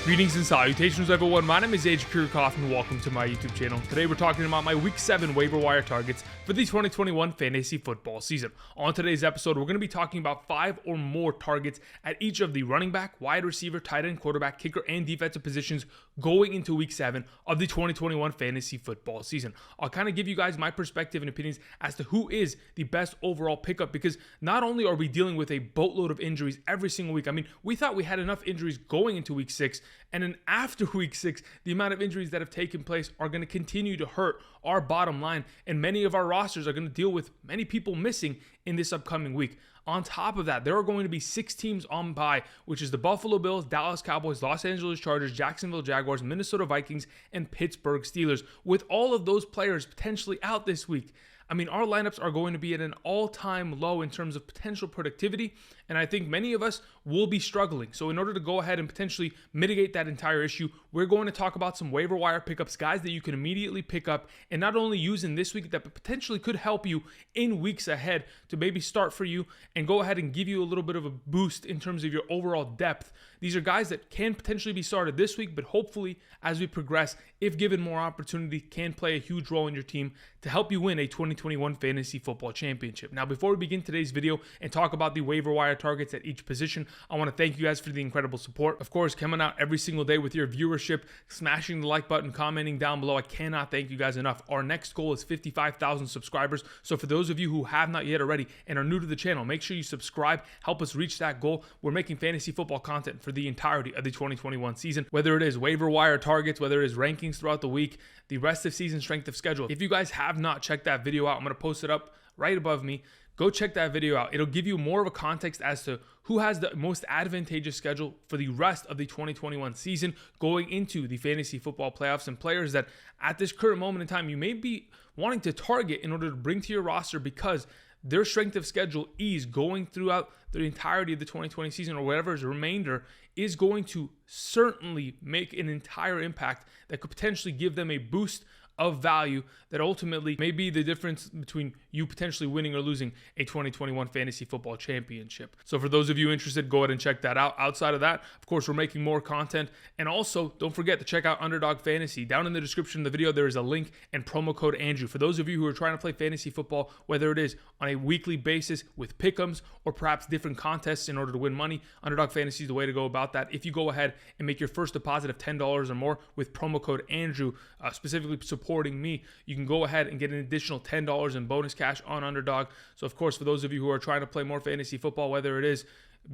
Greetings and salutations everyone, my name is Alie-Cox and welcome to my YouTube channel. Today we're talking about my Week 7 waiver wire targets for the 2021 fantasy football season. On today's episode, we're going to be talking about 5 or more targets at each of the running back, wide receiver, tight end, quarterback, kicker, and defensive positions going into Week 7 of the 2021 fantasy football season. I'll kind of give you guys my perspective and opinions as to who is the best overall pickup, because not only are we dealing with a boatload of injuries every single week. I mean, we thought we had enough injuries going into Week 6, and then after Week 6, the amount of injuries that have taken place are going to continue to hurt our bottom line, and many of our rosters are going to deal with many people missing in this upcoming week. On top of that, there are going to be 6 teams on bye, which is the Buffalo Bills, Dallas Cowboys, Los Angeles Chargers, Jacksonville Jaguars, Minnesota Vikings, and Pittsburgh Steelers. With all of those players potentially out this week, I mean, our lineups are going to be at an all-time low in terms of potential productivity, and I think many of us will be struggling. So in order to go ahead and potentially mitigate that entire issue, we're going to talk about some waiver wire pickups, guys that you can immediately pick up and not only use in this week, that potentially could help you in weeks ahead to maybe start for you and go ahead and give you a little bit of a boost in terms of your overall depth. These are guys that can potentially be started this week, but hopefully as we progress, if given more opportunity, can play a huge role in your team to help you win a 2021 fantasy football championship. Now, before we begin today's video and talk about the waiver wire targets at each position, I want to thank you guys for the incredible support. Of course, coming out every single day with your viewership, smashing the like button, commenting down below. I cannot thank you guys enough. Our next goal is 55,000 subscribers. So for those of you who have not yet already and are new to the channel, make sure you subscribe, help us reach that goal. We're making fantasy football content for the entirety of the 2021 season, whether it is waiver wire targets, whether it is rankings throughout the week, the rest of season strength of schedule. If you guys have not checked that video out, I'm going to post it up right above me. Go check that video out. It'll give you more of a context as to who has the most advantageous schedule for the rest of the 2021 season going into the fantasy football playoffs, and players that at this current moment in time you may be wanting to target in order to bring to your roster because their strength of schedule ease going throughout the entirety of the 2020 season or whatever's remainder is going to certainly make an entire impact that could potentially give them a boost of value that ultimately may be the difference between you potentially winning or losing a 2021 fantasy football championship. So for those of you interested, go ahead and check that out. Outside of that, of course, we're making more content. And also, don't forget to check out Underdog Fantasy. Down in the description of the video, there is a link and promo code Andrew. For those of you who are trying to play fantasy football, whether it is on a weekly basis with pick'ems or perhaps different contests in order to win money, Underdog Fantasy is the way to go about that. If you go ahead and make your first deposit of $10 or more with promo code Andrew, specifically supporting me, you can go ahead and get an additional $10 in bonus cash on Underdog. So of course, for those of you who are trying to play more fantasy football, whether it is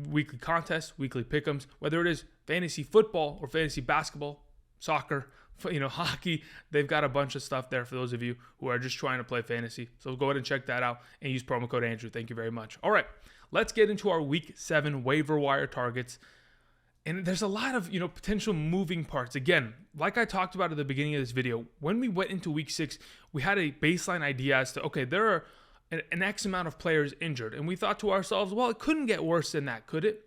weekly contests, weekly pick'ems, whether it is fantasy football or fantasy basketball, soccer, hockey, they've got a bunch of stuff there for those of you who are just trying to play fantasy. So go ahead and check that out and use promo code Andrew. Thank you very much. All right, let's get into our Week 7 waiver wire targets. And there's a lot of, potential moving parts. Again, like I talked about at the beginning of this video, when we went into Week 6, we had a baseline idea as to, okay, there are an X amount of players injured. And we thought to ourselves, well, it couldn't get worse than that, could it?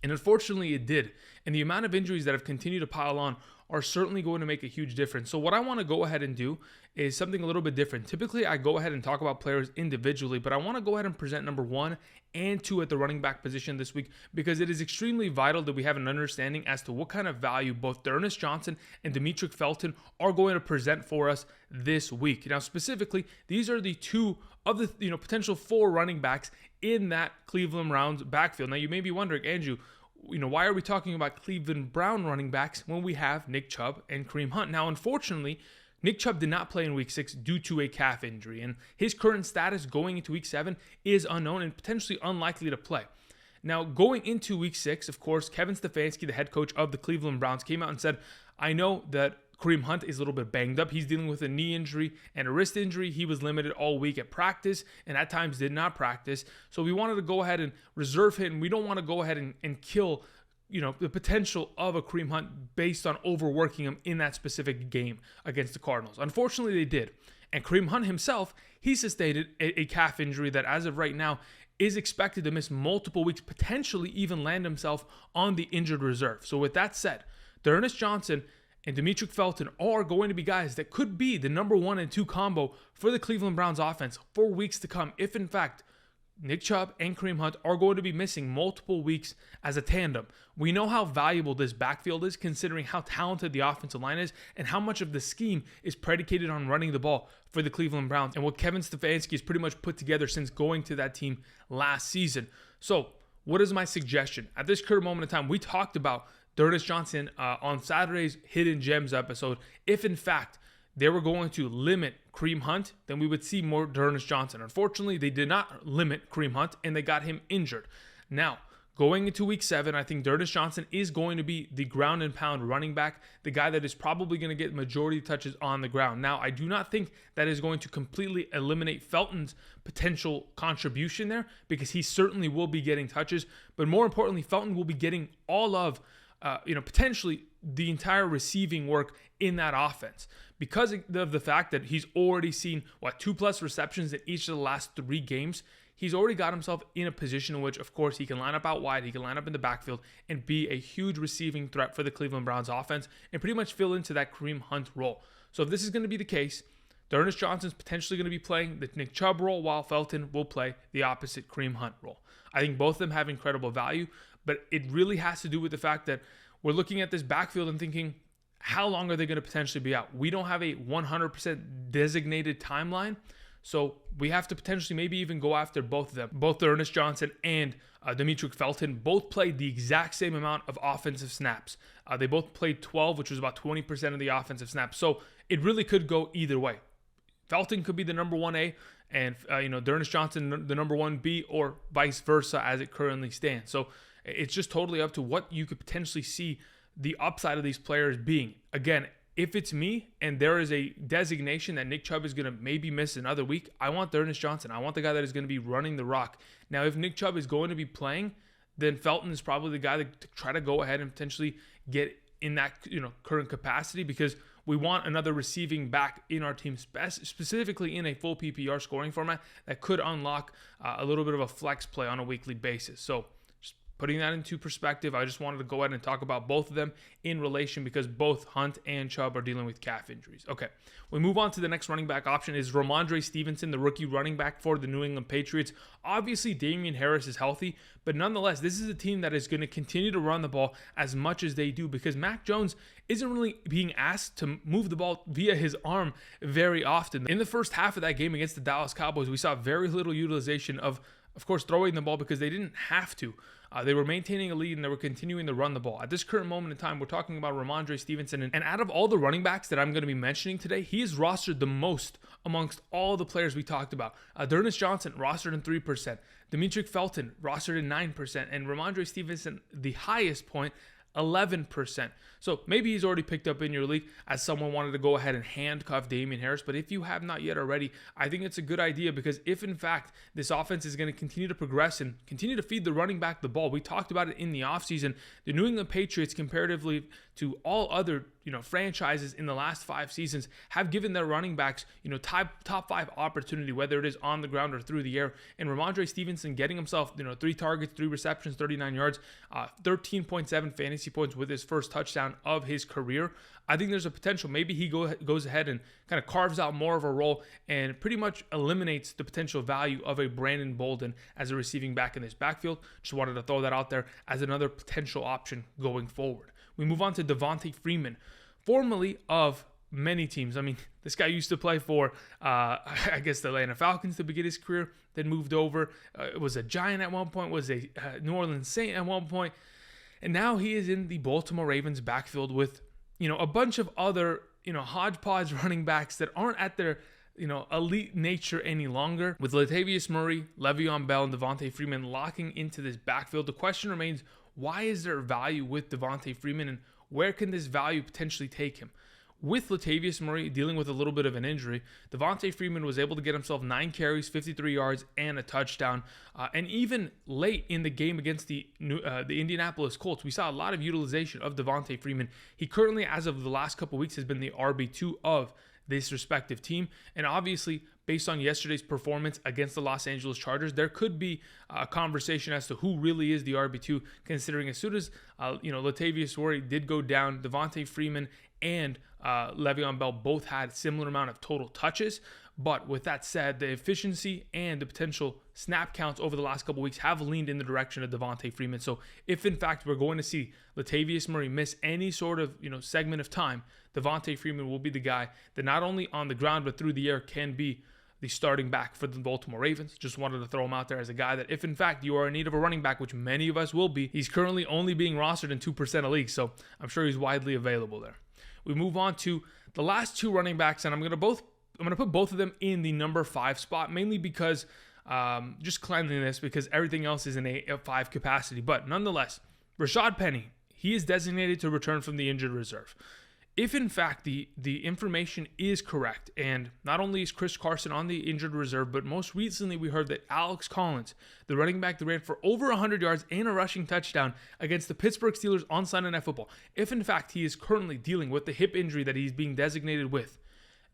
And unfortunately, it did. And the amount of injuries that have continued to pile on are certainly going to make a huge difference. So what I want to go ahead and do is something a little bit different. Typically, I go ahead and talk about players individually, but I want to go ahead and present number 1 and 2 at the running back position this week, because it is extremely vital that we have an understanding as to what kind of value both D'Ernest Johnson and Demetric Felton are going to present for us this week. Now, specifically, these are the 2 of the potential 4 running backs in that Cleveland Browns backfield. Now, you may be wondering, Andrew, why are we talking about Cleveland Brown running backs when we have Nick Chubb and Kareem Hunt? Now, unfortunately, Nick Chubb did not play in Week 6 due to a calf injury, and his current status going into Week 7 is unknown and potentially unlikely to play. Now, going into Week 6, of course, Kevin Stefanski, the head coach of the Cleveland Browns, came out and said, I know that Kareem Hunt is a little bit banged up. He's dealing with a knee injury and a wrist injury. He was limited all week at practice and at times did not practice. So we wanted to go ahead and reserve him. We don't want to go ahead and kill the potential of a Kareem Hunt based on overworking him in that specific game against the Cardinals. Unfortunately, they did. And Kareem Hunt himself, he sustained a calf injury that as of right now is expected to miss multiple weeks, potentially even land himself on the injured reserve. So with that said, D'Ernest Johnson and Demetric Felton are going to be guys that could be the number 1 and 2 combo for the Cleveland Browns offense for weeks to come if, in fact, Nick Chubb and Kareem Hunt are going to be missing multiple weeks as a tandem. We know how valuable this backfield is, considering how talented the offensive line is and how much of the scheme is predicated on running the ball for the Cleveland Browns and what Kevin Stefanski has pretty much put together since going to that team last season. So what is my suggestion? At this current moment in time, we talked about D'Ernest Johnson on Saturday's Hidden Gems episode. If in fact they were going to limit Kareem Hunt, then we would see more D'Ernest Johnson. Unfortunately, they did not limit Kareem Hunt, and they got him injured. Now, going into week 7, I think D'Ernest Johnson is going to be the ground and pound running back, the guy that is probably going to get majority touches on the ground. Now, I do not think that is going to completely eliminate Felton's potential contribution there, because he certainly will be getting touches. But more importantly, Felton will be getting all of potentially the entire receiving work in that offense, because of the fact that he's already seen 2+ receptions in each of the last 3 games. He's already got himself in a position in which, of course, he can line up out wide, he can line up in the backfield and be a huge receiving threat for the Cleveland Browns offense and pretty much fill into that Kareem Hunt role. So if this is going to be the case, D'Ernest Johnson's potentially going to be playing the Nick Chubb role, while Felton will play the opposite Kareem Hunt role. I think both of them have incredible value, but it really has to do with the fact that we're looking at this backfield and thinking, how long are they going to potentially be out? We don't have a 100% designated timeline, so we have to potentially maybe even go after both of them. Both D'Ernest Johnson and Demetric Felton both played the exact same amount of offensive snaps. They both played 12, which was about 20% of the offensive snaps. So it really could go either way. Felton could be the number 1A, and D'Ernest Johnson the number 1B, or vice versa as it currently stands. So it's just totally up to what you could potentially see the upside of these players being. Again, if it's me and there is a designation that Nick Chubb is going to maybe miss another week, I want D'Ernest Johnson. I want the guy that is going to be running the rock. Now, if Nick Chubb is going to be playing, then Felton is probably the guy to try to go ahead and potentially get in that current capacity, because we want another receiving back in our team, specifically in a full PPR scoring format that could unlock a little bit of a flex play on a weekly basis. So putting that into perspective, I just wanted to go ahead and talk about both of them in relation, because both Hunt and Chubb are dealing with calf injuries. Okay, we move on to the next running back option is Rhamondre Stevenson, the rookie running back for the New England Patriots. Obviously, Damian Harris is healthy, but nonetheless, this is a team that is going to continue to run the ball as much as they do, because Mac Jones isn't really being asked to move the ball via his arm very often. In the first half of that game against the Dallas Cowboys, we saw very little utilization of course, throwing the ball, because they didn't have to. They were maintaining a lead and they were continuing to run the ball. At this current moment in time, we're talking about Rhamondre Stevenson. And out of all the running backs that I'm going to be mentioning today, he is rostered the most amongst all the players we talked about. D'Ernest Johnson rostered in 3%. Demetric Felton rostered in 9%. And Rhamondre Stevenson, the highest point, 11%. So maybe he's already picked up in your league, as someone wanted to go ahead and handcuff Damian Harris. But if you have not yet already, I think it's a good idea, because if in fact this offense is going to continue to progress and continue to feed the running back the ball, we talked about it in the offseason, the New England Patriots, comparatively to all other franchises in the last 5 seasons, have given their running backs top 5 opportunity, whether it is on the ground or through the air. And Rhamondre Stevenson getting himself 3 targets, 3 receptions, 39 yards, 13.7 fantasy points with his first touchdown of his career. I think there's a potential. Maybe he goes ahead and kind of carves out more of a role and pretty much eliminates the potential value of a Brandon Bolden as a receiving back in this backfield. Just wanted to throw that out there as another potential option going forward. We move on to Devonta Freeman, formerly of many teams. I mean, this guy used to play for, I guess, the Atlanta Falcons to begin his career, then moved over, was a Giant at one point, was a New Orleans Saint at one point, and now he is in the Baltimore Ravens backfield with, a bunch of other, hodgepodge running backs that aren't at their, elite nature any longer. With Latavius Murray, Le'Veon Bell, and Devonta Freeman locking into this backfield, the question remains, why is there value with Devonta Freeman, and where can this value potentially take him? With Latavius Murray dealing with a little bit of an injury, Devonta Freeman was able to get himself 9 carries, 53 yards, and a touchdown. And even late in the game against the Indianapolis Colts, we saw a lot of utilization of Devonta Freeman. He currently, as of the last couple weeks, has been the RB2 of this respective team. And obviously, based on yesterday's performance against the Los Angeles Chargers, there could be a conversation as to who really is the RB2, considering as soon as Latavius Murray did go down, Devonta Freeman and Le'Veon Bell both had similar amount of total touches. But with that said, the efficiency and the potential snap counts over the last couple weeks have leaned in the direction of Devonta Freeman. So if in fact we're going to see Latavius Murray miss any sort of segment of time, Devonta Freeman will be the guy that not only on the ground but through the air can be the starting back for the Baltimore Ravens. Just wanted to throw him out there as a guy that if in fact you are in need of a running back, which many of us will be, he's currently only being rostered in 2% of leagues, so I'm sure he's widely available there. We move on to the last two running backs, and I'm going to put both of them in the number 5 spot, mainly because just cleanliness, because everything else is in a 5 capacity. But nonetheless, Rashaad Penny, he is designated to return from the injured reserve. If in fact the information is correct, and not only is Chris Carson on the injured reserve, but most recently we heard that Alex Collins, the running back that ran for over 100 yards and a rushing touchdown against the Pittsburgh Steelers on Sunday Night Football, if in fact he is currently dealing with the hip injury that he's being designated with,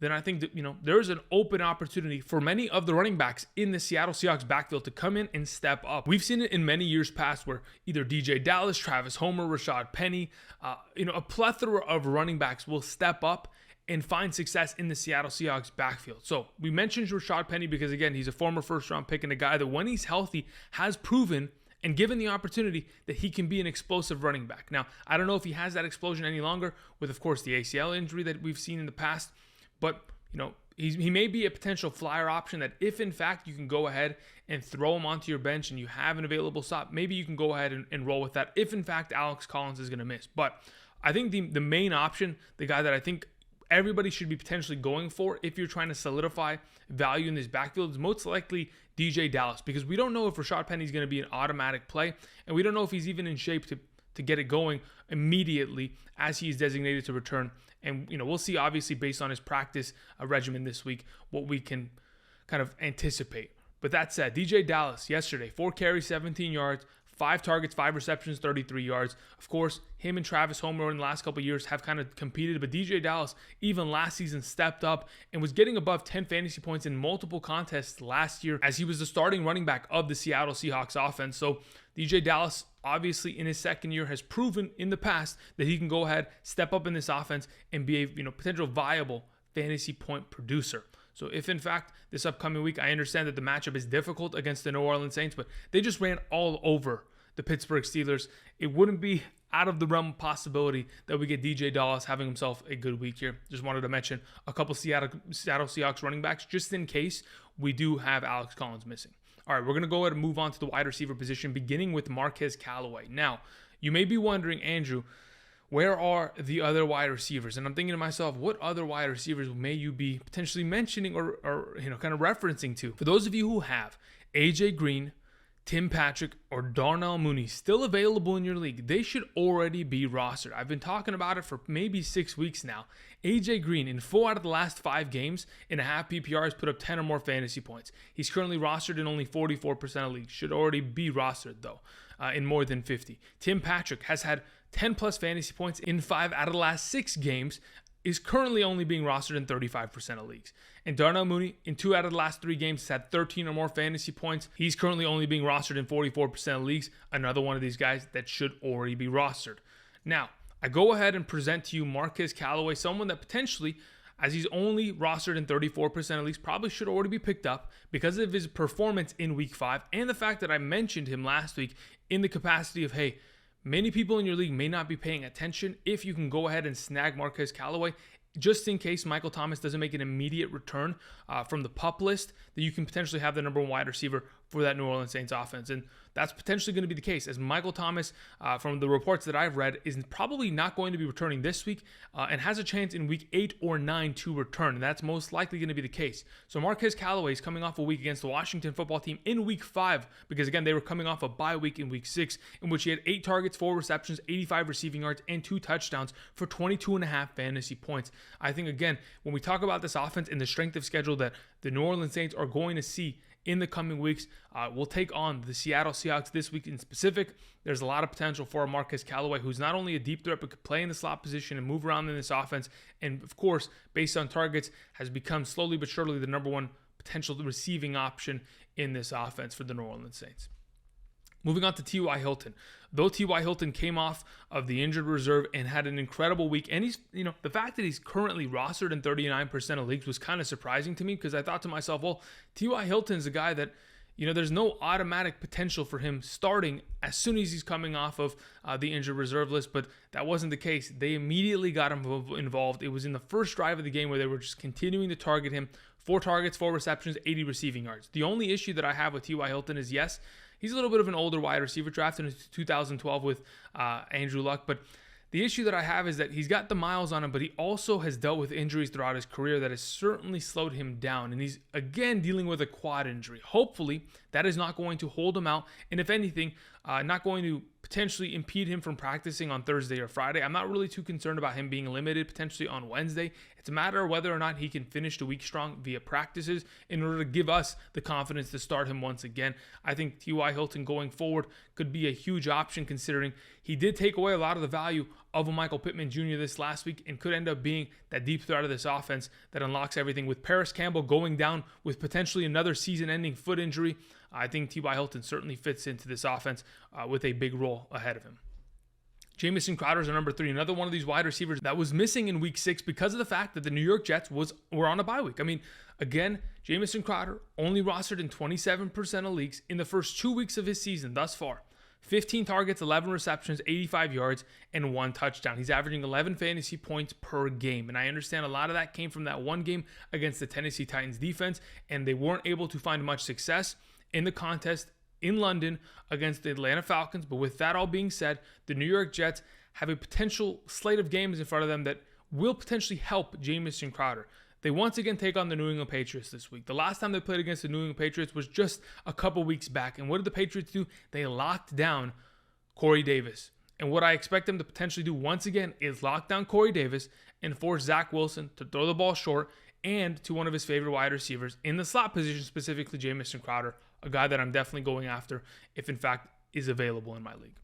then I think that, there is an open opportunity for many of the running backs in the Seattle Seahawks backfield to come in and step up. We've seen it in many years past where either Deejay Dallas, Travis Homer, Rashaad Penny, a plethora of running backs will step up and find success in the Seattle Seahawks backfield. So we mentioned Rashaad Penny because, again, he's a former first-round pick and a guy that when he's healthy has proven and given the opportunity that he can be an explosive running back. Now, I don't know if he has that explosion any longer with, of course, the ACL injury that we've seen in the past. But, he may be a potential flyer option that if, in fact, you can go ahead and throw him onto your bench and you have an available slot, maybe you can go ahead and roll with that if, in fact, Alex Collins is going to miss. But I think the main option, the guy that I think everybody should be potentially going for if you're trying to solidify value in this backfield is most likely Deejay Dallas, because we don't know if Rashaad Penny is going to be an automatic play, and we don't know if he's even in shape to get it going immediately as he is designated to return. And, we'll see, obviously, based on his practice regimen this week, what we can kind of anticipate. But that said, Deejay Dallas yesterday, 4 carries, 17 yards, 5 targets, 5 receptions, 33 yards. Of course, him and Travis Homer in the last couple of years have kind of competed, but Deejay Dallas even last season stepped up and was getting above 10 fantasy points in multiple contests last year as he was the starting running back of the Seattle Seahawks offense. So Deejay Dallas, obviously in his second year, has proven in the past that he can go ahead, step up in this offense, and be a potential viable fantasy point producer. So if in fact this upcoming week, I understand that the matchup is difficult against the New Orleans Saints, but they just ran all over the Pittsburgh Steelers. It wouldn't be out of the realm of possibility that we get Deejay Dallas having himself a good week here. Just wanted to mention a couple Seattle Seahawks running backs just in case we do have Alex Collins missing. All right, we're going to go ahead and move on to the wide receiver position, beginning with Marquez Callaway. Now, you may be wondering, Andrew, where are the other wide receivers? And I'm thinking to myself, what other wide receivers may you be potentially mentioning or kind of referencing to? For those of you who have AJ Green, Tim Patrick, or Darnell Mooney still available in your league, they should already be rostered. I've been talking about it for maybe 6 weeks now. AJ Green, in 4 out of the last 5 games in a half PPR, has put up 10 or more fantasy points. He's currently rostered in only 44% of leagues. Should already be rostered, though, in more than 50. Tim Patrick has had 10 plus fantasy points in 5 out of the last 6 games, is currently only being rostered in 35% of leagues. And Darnell Mooney, in 2 out of the last 3 games, has had 13 or more fantasy points. He's currently only being rostered in 44% of leagues. Another one of these guys that should already be rostered. Now, I go ahead and present to you Marquez Callaway, someone that potentially, as he's only rostered in 34% of leagues, probably should already be picked up because of his performance in Week 5 and the fact that I mentioned him last week in the capacity of, hey, many people in your league may not be paying attention. If you can go ahead and snag Marquez Callaway, just in case Michael Thomas doesn't make an immediate return from the PUP list, that you can potentially have the number 1 wide receiver for that New Orleans Saints offense. And that's potentially going to be the case, as Michael Thomas, from the reports that I've read, is probably not going to be returning this week and has a chance in Week 8 or 9 to return. And that's most likely going to be the case. So Marquez Callaway is coming off a week against the Washington football team in Week 5, because, again, they were coming off a bye week in Week 6, in which he had 8 targets, 4 receptions, 85 receiving yards, and 2 touchdowns for 22.5 fantasy points. I think, again, when we talk about this offense and the strength of schedule that the New Orleans Saints are going to see in the coming weeks, we'll take on the Seattle Seahawks this week in specific. There's a lot of potential for Marquez Callaway, who's not only a deep threat, but could play in the slot position and move around in this offense. And, of course, based on targets, has become slowly but surely the number 1 potential receiving option in this offense for the New Orleans Saints. Moving on to T.Y. Hilton. Though T.Y. Hilton came off of the injured reserve and had an incredible week, and he's, the fact that he's currently rostered in 39% of leagues was kind of surprising to me, because I thought to myself, well, T.Y. Hilton is a guy that, there's no automatic potential for him starting as soon as he's coming off of the injured reserve list, but that wasn't the case. They immediately got him involved. It was in the first drive of the game where they were just continuing to target him. 4 targets, 4 receptions, 80 receiving yards. The only issue that I have with T.Y. Hilton is, yes, he's a little bit of an older wide receiver, drafted in 2012 with Andrew Luck, but the issue that I have is that he's got the miles on him, but he also has dealt with injuries throughout his career that has certainly slowed him down. And he's, again, dealing with a quad injury. Hopefully, that is not going to hold him out. And if anything, not going to potentially impede him from practicing on Thursday or Friday. I'm not really too concerned about him being limited potentially on Wednesday. It's a matter of whether or not he can finish the week strong via practices in order to give us the confidence to start him once again. I think T.Y. Hilton going forward could be a huge option, considering he did take away a lot of the value of a Michael Pittman Jr. this last week and could end up being that deep threat of this offense that unlocks everything. With Paris Campbell going down with potentially another season-ending foot injury, I think T.Y. Hilton certainly fits into this offense with a big role ahead of him. Jamison Crowder is our number 3, another one of these wide receivers that was missing in week 6 because of the fact that the New York Jets were on a bye week. I mean, again, Jamison Crowder only rostered in 27% of leagues in the first 2 weeks of his season thus far. 15 targets, 11 receptions, 85 yards, and 1 touchdown. He's averaging 11 fantasy points per game. And I understand a lot of that came from that one game against the Tennessee Titans defense, and they weren't able to find much success in the contest in London against the Atlanta Falcons. But with that all being said, the New York Jets have a potential slate of games in front of them that will potentially help Jamison Crowder. They once again take on the New England Patriots this week. The last time they played against the New England Patriots was just a couple weeks back. And what did the Patriots do? They locked down Corey Davis. And what I expect them to potentially do once again is lock down Corey Davis and force Zach Wilson to throw the ball short and to one of his favorite wide receivers in the slot position, specifically Jamison Crowder, a guy that I'm definitely going after if in fact is available in my league.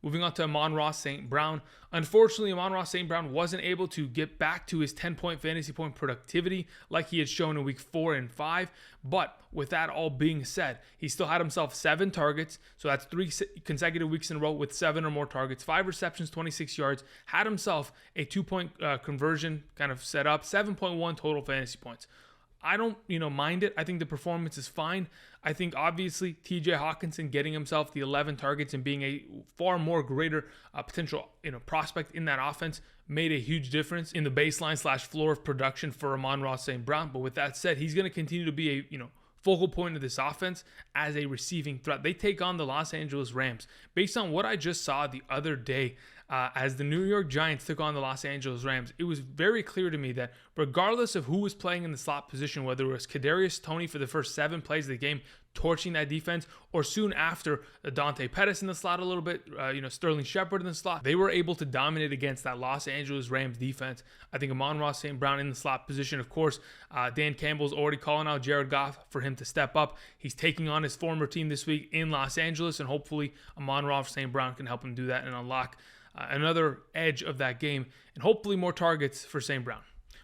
Moving on to Amon-Ra St. Brown. Unfortunately, Amon-Ra St. Brown wasn't able to get back to his 10-point fantasy point productivity like he had shown in week 4 and 5. But with that all being said, he still had himself 7 targets. So that's 3 consecutive weeks in a row with 7 or more targets, 5 receptions, 26 yards. Had himself a 2-point conversion kind of set up, 7.1 total fantasy points. I don't, mind it. I think the performance is fine. I think obviously TJ Hawkinson getting himself the 11 targets and being a far more greater potential, prospect in that offense made a huge difference in the baseline / floor of production for Amon-Ra St. Brown. But with that said, he's going to continue to be a, focal point of this offense as a receiving threat. They take on the Los Angeles Rams. Based on what I just saw the other day, as the New York Giants took on the Los Angeles Rams, it was very clear to me that regardless of who was playing in the slot position, whether it was Kadarius Toney for the first 7 plays of the game, torching that defense, or soon after Dante Pettis in the slot a little bit, Sterling Shepard in the slot, they were able to dominate against that Los Angeles Rams defense. I think Amon-Ra St. Brown in the slot position, of course, Dan Campbell's already calling out Jared Goff for him to step up. He's taking on his former team this week in Los Angeles, and hopefully Amon-Ra St. Brown can help him do that and unlock another edge of that game, and hopefully more targets for St. Brown.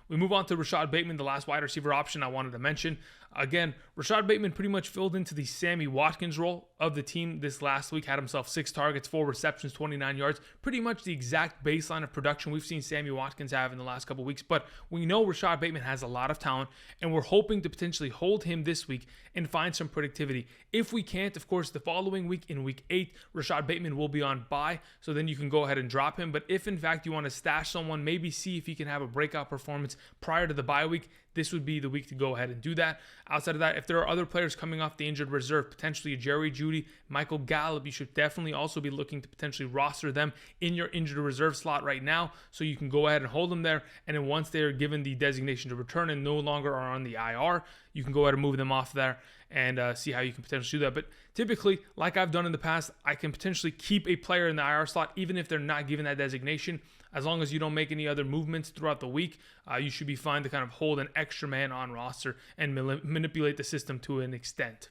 We move on to Rashod Bateman, the last wide receiver option I wanted to mention. Again, Rashod Bateman pretty much filled into the Sammy Watkins role of the team this last week. Had himself 6 targets, 4 receptions, 29 yards. Pretty much the exact baseline of production we've seen Sammy Watkins have in the last couple weeks. But we know Rashod Bateman has a lot of talent, and we're hoping to potentially hold him this week and find some productivity. If we can't, of course, the following week in week 8, Rashod Bateman will be on bye, so then you can go ahead and drop him. But if in fact you want to stash someone, maybe see if he can have a breakout performance prior to the bye week, this would be the week to go ahead and do that. Outside of that, if there are other players coming off the injured reserve, potentially Jerry Jeudy, Michael Gallup, you should definitely also be looking to potentially roster them in your injured reserve slot right now, so you can go ahead and hold them there. And then once they're given the designation to return and no longer are on the IR, you can go ahead and move them off there and see how you can potentially do that. But typically, like I've done in the past, I can potentially keep a player in the IR slot even if they're not given that designation. As long as you don't make any other movements throughout the week, you should be fine to kind of hold an extra man on roster and manipulate the system to an extent.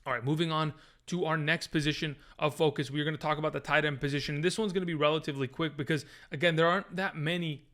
All right, moving on to our next position of focus. We're going to talk about the tight end position. This one's going to be relatively quick because, again, there aren't that many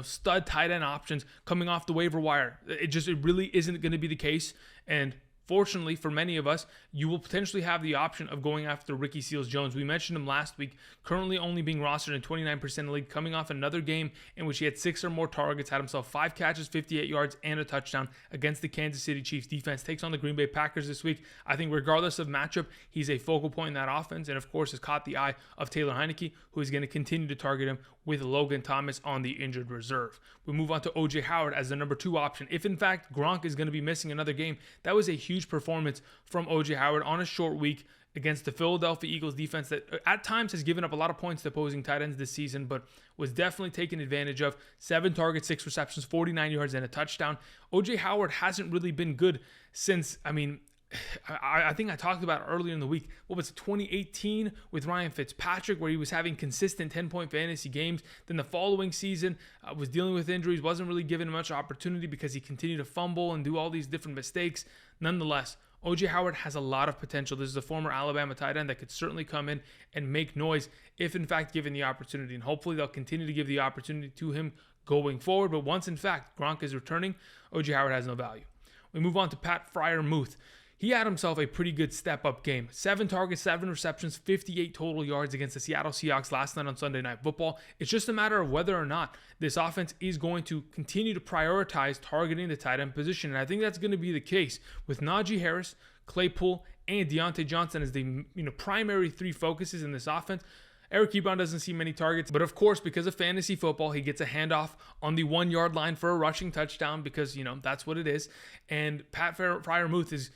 stud tight end options coming off the waiver wire. It really isn't going to be the case. And Fortunately for many of us, you will potentially have the option of going after Ricky Seals-Jones. We mentioned him last week, currently only being rostered in 29% of the league, coming off another game in which he had 6 or more targets, had himself 5 catches, 58 yards, and a touchdown against the Kansas City Chiefs defense. Takes on the Green Bay Packers this week. I think regardless of matchup, he's a focal point in that offense, and of course has caught the eye of Taylor Heinicke, who is going to continue to target him with Logan Thomas on the injured reserve. We move on to O.J. Howard as the number 2 option. If in fact Gronk is going to be missing another game, that was a huge performance from O.J. Howard on a short week against the Philadelphia Eagles defense that at times has given up a lot of points to opposing tight ends this season, but was definitely taken advantage of. 7 targets, 6 receptions, 49 yards, and a touchdown. O.J. Howard hasn't really been good since, I think I talked about earlier in the week, what was it, 2018 with Ryan Fitzpatrick, where he was having consistent 10-point fantasy games. Then the following season was dealing with injuries, wasn't really given much opportunity because he continued to fumble and do all these different mistakes. Nonetheless, O.J. Howard has a lot of potential. This is a former Alabama tight end that could certainly come in and make noise if in fact given the opportunity. And hopefully they'll continue to give the opportunity to him going forward. But once in fact Gronk is returning, O.J. Howard has no value. We move on to Pat Freiermuth. He had himself a pretty good step-up game. 7 targets, 7 receptions, 58 total yards against the Seattle Seahawks last night on Sunday Night Football. It's just a matter of whether or not this offense is going to continue to prioritize targeting the tight end position. And I think that's going to be the case with Najee Harris, Claypool, and Deontay Johnson as the primary 3 focuses in this offense. Eric Ebron doesn't see many targets, but of course, because of fantasy football, he gets a handoff on the 1-yard line for a rushing touchdown because, that's what it is. And Pat Freiermuth is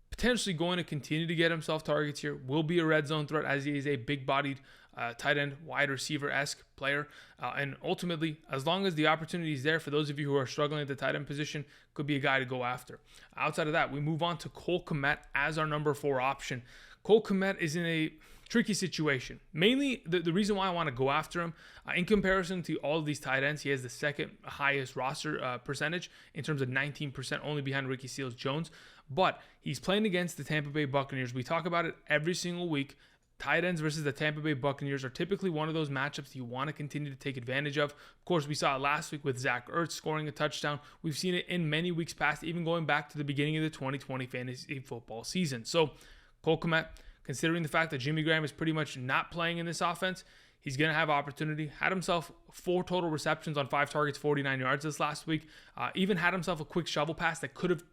potentially going to continue to get himself targets here, will be a red zone threat as he is a big-bodied tight end, wide receiver-esque player. And ultimately, as long as the opportunity is there for those of you who are struggling at the tight end position, could be a guy to go after. Outside of that, we move on to Cole Kmet as our number 4 option. Cole Kmet is in a tricky situation. Mainly, the reason why I want to go after him, in comparison to all of these tight ends, he has the second highest roster percentage in terms of 19%, only behind Ricky Seals-Jones. But he's playing against the Tampa Bay Buccaneers. We talk about it every single week. Tight ends versus the Tampa Bay Buccaneers are typically one of those matchups you want to continue to take advantage of. Of course, we saw it last week with Zach Ertz scoring a touchdown. We've seen it in many weeks past, even going back to the beginning of the 2020 fantasy football season. So, Cole Kmet, considering the fact that Jimmy Graham is pretty much not playing in this offense, he's going to have opportunity. Had himself 4 total receptions on 5 targets, 49 yards this last week. Even had himself a quick shovel pass that could have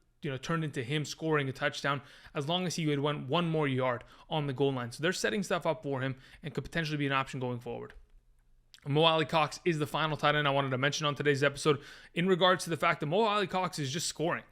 turned into him scoring a touchdown as long as he would went 1 more yard on the goal line. So they're setting stuff up for him and could potentially be an option going forward. Alie-Cox is the final tight end I wanted to mention on today's episode in regards to the fact that Alie-Cox is just scoring.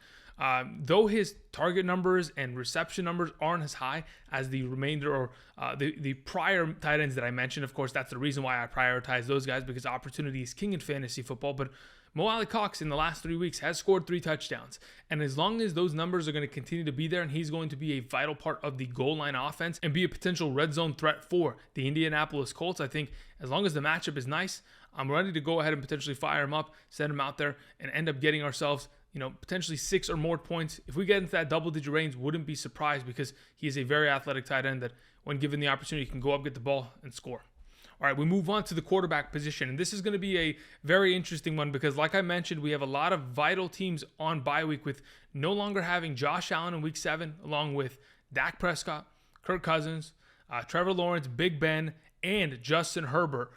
Though his target numbers and reception numbers aren't as high as the remainder or the prior tight ends that I mentioned. Of course, that's the reason why I prioritize those guys, because opportunity is king in fantasy football. But Alie-Cox in the last 3 weeks has scored 3 touchdowns. And as long as those numbers are going to continue to be there and he's going to be a vital part of the goal line offense and be a potential red zone threat for the Indianapolis Colts, I think as long as the matchup is nice, I'm ready to go ahead and potentially fire him up, send him out there, and end up getting ourselves potentially 6 or more points. If we get into that double-digit range, wouldn't be surprised because he is a very athletic tight end that when given the opportunity can go up, get the ball, and score. All right, we move on to the quarterback position, and this is going to be a very interesting one because, like I mentioned, we have a lot of vital teams on bye week with no longer having Josh Allen in Week 7, along with Dak Prescott, Kirk Cousins, Trevor Lawrence, Big Ben, and Justin Herbert.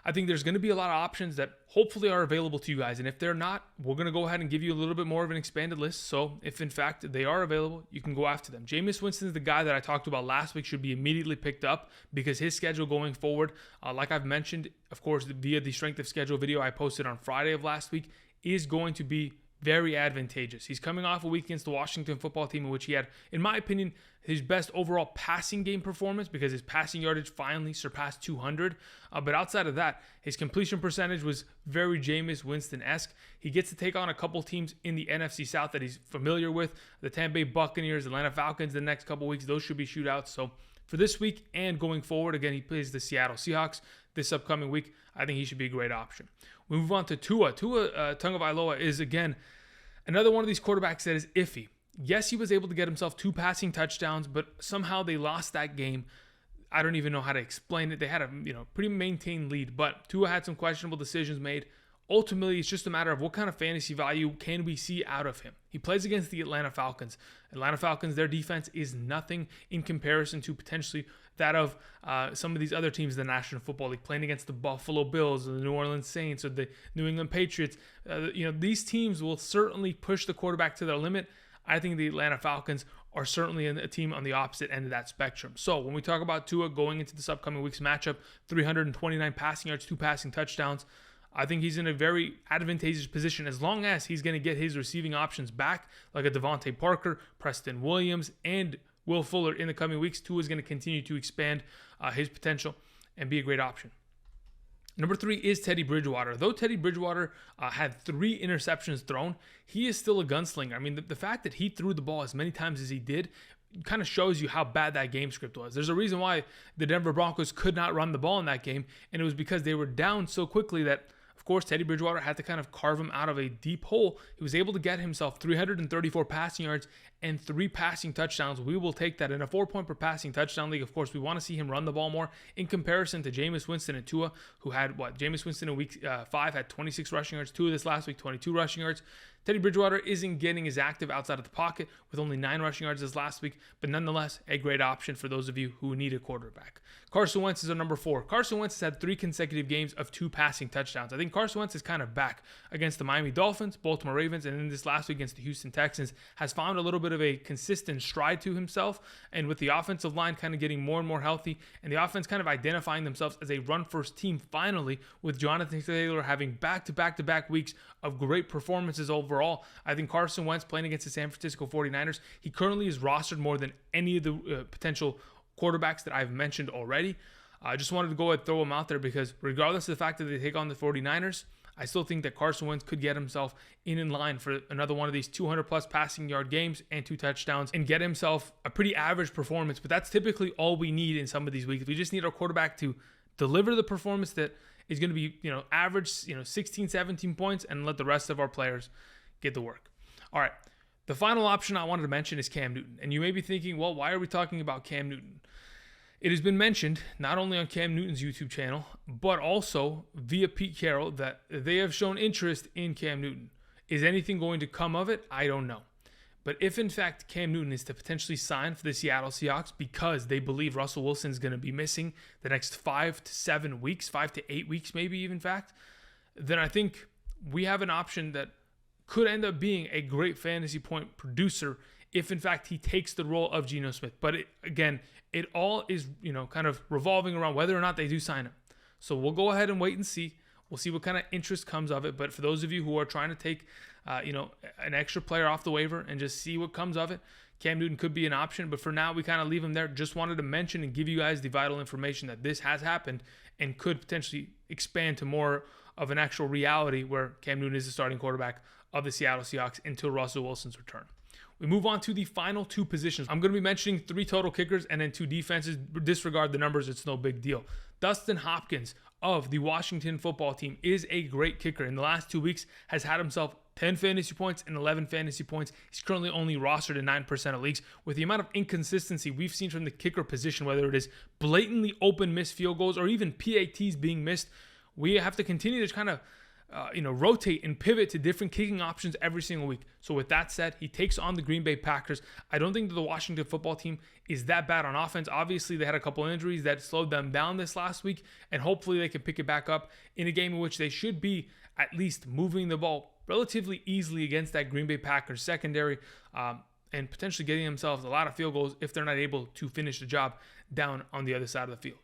I think there's going to be a lot of options that hopefully are available to you guys. And if they're not, we're going to go ahead and give you a little bit more of an expanded list. So if in fact they are available, you can go after them. Jameis Winston is the guy that I talked about last week, should be immediately picked up because his schedule going forward, like I've mentioned, of course, via the strength of schedule video I posted on Friday of last week, is going to be very advantageous. He's coming off a week against the Washington football team in which he had, in my opinion, his best overall passing game performance because his passing yardage finally surpassed 200. But outside of that, his completion percentage was very Jameis Winston-esque. He gets to take on a couple teams in the NFC South that he's familiar with. The Tampa Bay Buccaneers, Atlanta Falcons the next couple weeks. Those should be shootouts. So for this week and going forward, again, he plays the Seattle Seahawks this upcoming week. I think he should be a great option. We move on to Tua. Tua Tagovailoa is, again, another one of these quarterbacks that is iffy. Yes, he was able to get himself 2 passing touchdowns, but somehow they lost that game. I don't even know how to explain it. They had a pretty maintained lead, but Tua had some questionable decisions made. ultimately, it's just a matter of what kind of fantasy value can we see out of him. He plays against the Atlanta Falcons. Atlanta Falcons, their defense is nothing in comparison to potentially that of some of these other teams in the National Football League, playing against the Buffalo Bills, or the New Orleans Saints, or the New England Patriots. These teams will certainly push the quarterback to their limit. I think the Atlanta Falcons are certainly a team on the opposite end of that spectrum. So when we talk about Tua going into this upcoming week's matchup, 329 passing yards, 2 passing touchdowns, I think he's in a very advantageous position as long as he's going to get his receiving options back, like a Devontae Parker, Preston Williams, and Will Fuller in the coming weeks. Tua is going to continue to expand his potential and be a great option. Number 3 is Teddy Bridgewater. Though Teddy Bridgewater had 3 interceptions thrown, he is still a gunslinger. I mean, the fact that he threw the ball as many times as he did kind of shows you how bad that game script was. There's a reason why the Denver Broncos could not run the ball in that game, and it was because they were down so quickly that, of course, Teddy Bridgewater had to kind of carve him out of a deep hole. He was able to get himself 334 passing yards and 3 passing touchdowns. We will take that in a 4-point per passing touchdown league. Of course, we want to see him run the ball more in comparison to Jameis Winston and Tua, who had Jameis Winston in week 5 had 26 rushing yards. Tua this last week, 22 rushing yards. Teddy Bridgewater isn't getting as active outside of the pocket with only 9 rushing yards this last week, but nonetheless, a great option for those of you who need a quarterback. Carson Wentz is our number 4. Carson Wentz has had 3 consecutive games of 2 passing touchdowns. I think Carson Wentz is kind of back against the Miami Dolphins, Baltimore Ravens, and then this last week against the Houston Texans, has found a little bit of a consistent stride to himself, and with the offensive line kind of getting more and more healthy, and the offense kind of identifying themselves as a run-first team finally, with Jonathan Taylor having back-to-back weeks of great performances overall. I think Carson Wentz playing against the San Francisco 49ers, he currently is rostered more than any of the potential quarterbacks that I've mentioned already. I just wanted to go and throw him out there because regardless of the fact that they take on the 49ers, I still think that Carson Wentz could get himself in line for another one of these 200-plus passing yard games and 2 touchdowns and get himself a pretty average performance. But that's typically all we need in some of these weeks. We just need our quarterback to deliver the performance that is going to be, average, 16, 17 points, and let the rest of our players get the work. All right. The final option I wanted to mention is Cam Newton. And you may be thinking, well, why are we talking about Cam Newton? It has been mentioned, not only on Cam Newton's YouTube channel, but also via Pete Carroll, that they have shown interest in Cam Newton. Is anything going to come of it? I don't know. But if, in fact, Cam Newton is to potentially sign for the Seattle Seahawks because they believe Russell Wilson is going to be missing the next 5 to 7 weeks, 5 to 8 weeks maybe even, in fact, then I think we have an option that could end up being a great fantasy point producer if, in fact, he takes the role of Geno Smith. But it all is, kind of revolving around whether or not they do sign him. So we'll go ahead and wait and see. We'll see what kind of interest comes of it. But for those of you who are trying to take, an extra player off the waiver and just see what comes of it, Cam Newton could be an option. But for now, we kind of leave him there. Just wanted to mention and give you guys the vital information that this has happened and could potentially expand to more of an actual reality where Cam Newton is the starting quarterback of the Seattle Seahawks until Russell Wilson's return. We move on to the final 2 positions. I'm going to be mentioning 3 total kickers and then 2 defenses. Disregard the numbers. It's no big deal. Dustin Hopkins of the Washington football team is a great kicker. In the last 2 weeks, has had himself 10 fantasy points and 11 fantasy points. He's currently only rostered in 9% of leagues. With the amount of inconsistency we've seen from the kicker position, whether it is blatantly open missed field goals or even PATs being missed, we have to continue to kind of rotate and pivot to different kicking options every single week. So with that said, he takes on the Green Bay Packers. I don't think that the Washington football team is that bad on offense. Obviously, they had a couple injuries that slowed them down this last week, and hopefully they can pick it back up in a game in which they should be at least moving the ball relatively easily against that Green Bay Packers secondary, and potentially getting themselves a lot of field goals if they're not able to finish the job down on the other side of the field.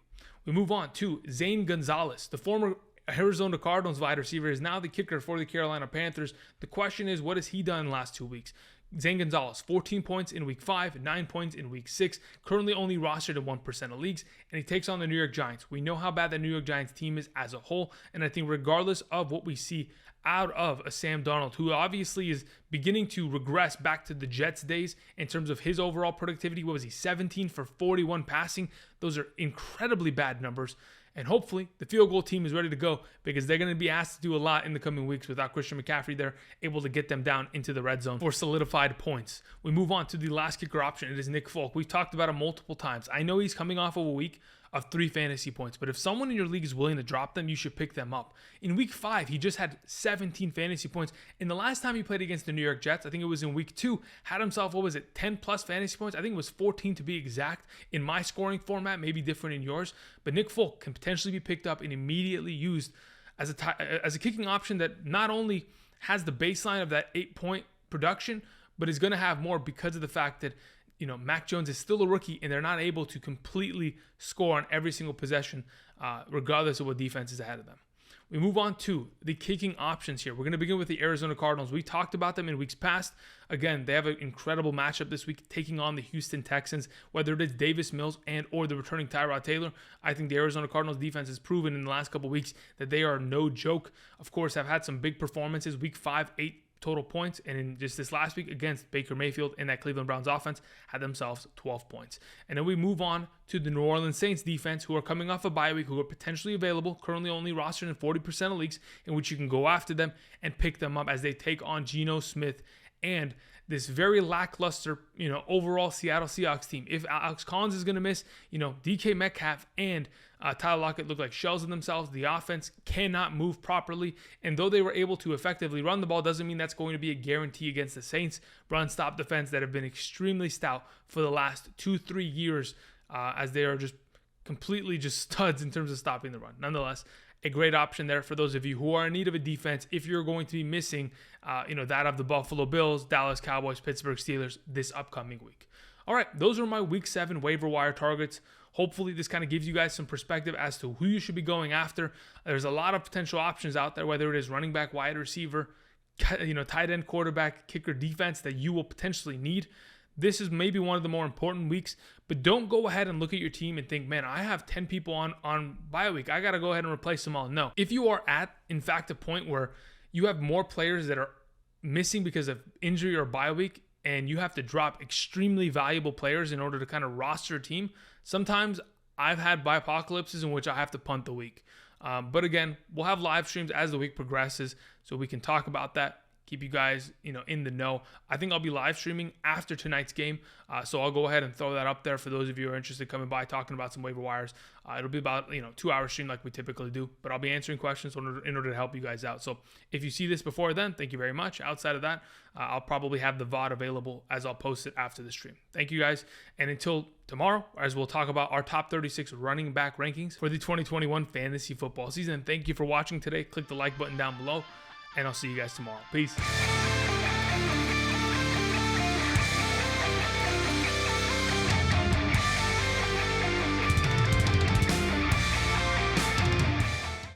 We move on to Zane Gonzalez, the former Arizona Cardinals wide receiver, is now the kicker for the Carolina Panthers. The question is, what has he done in the last 2 weeks? Zane Gonzalez, 14 points in week 5, 9 points in week 6, currently only rostered in 1% of leagues, and he takes on the New York Giants. We know how bad the New York Giants team is as a whole, and I think regardless of what we see out of a Sam Darnold, who obviously is beginning to regress back to the Jets days in terms of his overall productivity. What was he, 17 for 41 passing? Those are incredibly bad numbers. And hopefully the field goal team is ready to go because they're going to be asked to do a lot in the coming weeks without Christian McCaffrey there, able to get them down into the red zone for solidified points. We move on to the last kicker option. It is Nick Folk. We've talked about him multiple times. I know he's coming off of a week of 3 fantasy points. But if someone in your league is willing to drop them, you should pick them up. In week 5, he just had 17 fantasy points. And the last time he played against the New York Jets, I think it was in week 2, had himself, 10 plus fantasy points? I think it was 14 to be exact in my scoring format, maybe different in yours. But Nick Folk can potentially be picked up and immediately used as a kicking option that not only has the baseline of that 8-point production, but is going to have more because of the fact that, Mac Jones is still a rookie and they're not able to completely score on every single possession, regardless of what defense is ahead of them. We move on to the kicking options here. We're going to begin with the Arizona Cardinals. We talked about them in weeks past. Again, they have an incredible matchup this week, taking on the Houston Texans, whether it is Davis Mills and or the returning Tyrod Taylor. I think the Arizona Cardinals defense has proven in the last couple of weeks that they are no joke. Of course, have had some big performances. Week 5, 8 total points, and in just this last week against Baker Mayfield and that Cleveland Browns offense had themselves 12 points. And then we move on to the New Orleans Saints defense, who are coming off a bye week, who are potentially available, currently only rostered in 40% of leagues, in which you can go after them and pick them up as they take on Geno Smith and this very lackluster, overall Seattle Seahawks team. If Alex Collins is going to miss, DK Metcalf and Tyler Lockett look like shells in themselves. The offense cannot move properly. And though they were able to effectively run the ball, doesn't mean that's going to be a guarantee against the Saints' run-stop defense that have been extremely stout for the last 2-3 years, as they are just completely just studs in terms of stopping the run. Nonetheless, a great option there for those of you who are in need of a defense if you're going to be missing, that of the Buffalo Bills, Dallas Cowboys, Pittsburgh Steelers this upcoming week. All right, those are my Week 7 waiver wire targets. Hopefully, this kind of gives you guys some perspective as to who you should be going after. There's a lot of potential options out there, whether it is running back, wide receiver, tight end, quarterback, kicker, defense that you will potentially need. This is maybe one of the more important weeks, but don't go ahead and look at your team and think, man, I have 10 people on bye week. I got to go ahead and replace them all. No. If you are at, in fact, a point where you have more players that are missing because of injury or bye week, and you have to drop extremely valuable players in order to kind of roster a team, sometimes I've had bye-apocalypses in which I have to punt the week. But again, we'll have live streams as the week progresses, so we can talk about that. Keep you guys, in the know. I think I'll be live streaming after tonight's game, so I'll go ahead and throw that up there for those of you who are interested coming by talking about some waiver wires. It'll be about 2-hour stream like we typically do, but I'll be answering questions in order to help you guys out. So if you see this before then, thank you very much. Outside of that, I'll probably have the VOD available as I'll post it after the stream. Thank you guys, and until tomorrow, as we'll talk about our top 36 running back rankings for the 2021 fantasy football season. And thank you for watching today. Click the like button down below, and I'll see you guys tomorrow. Peace.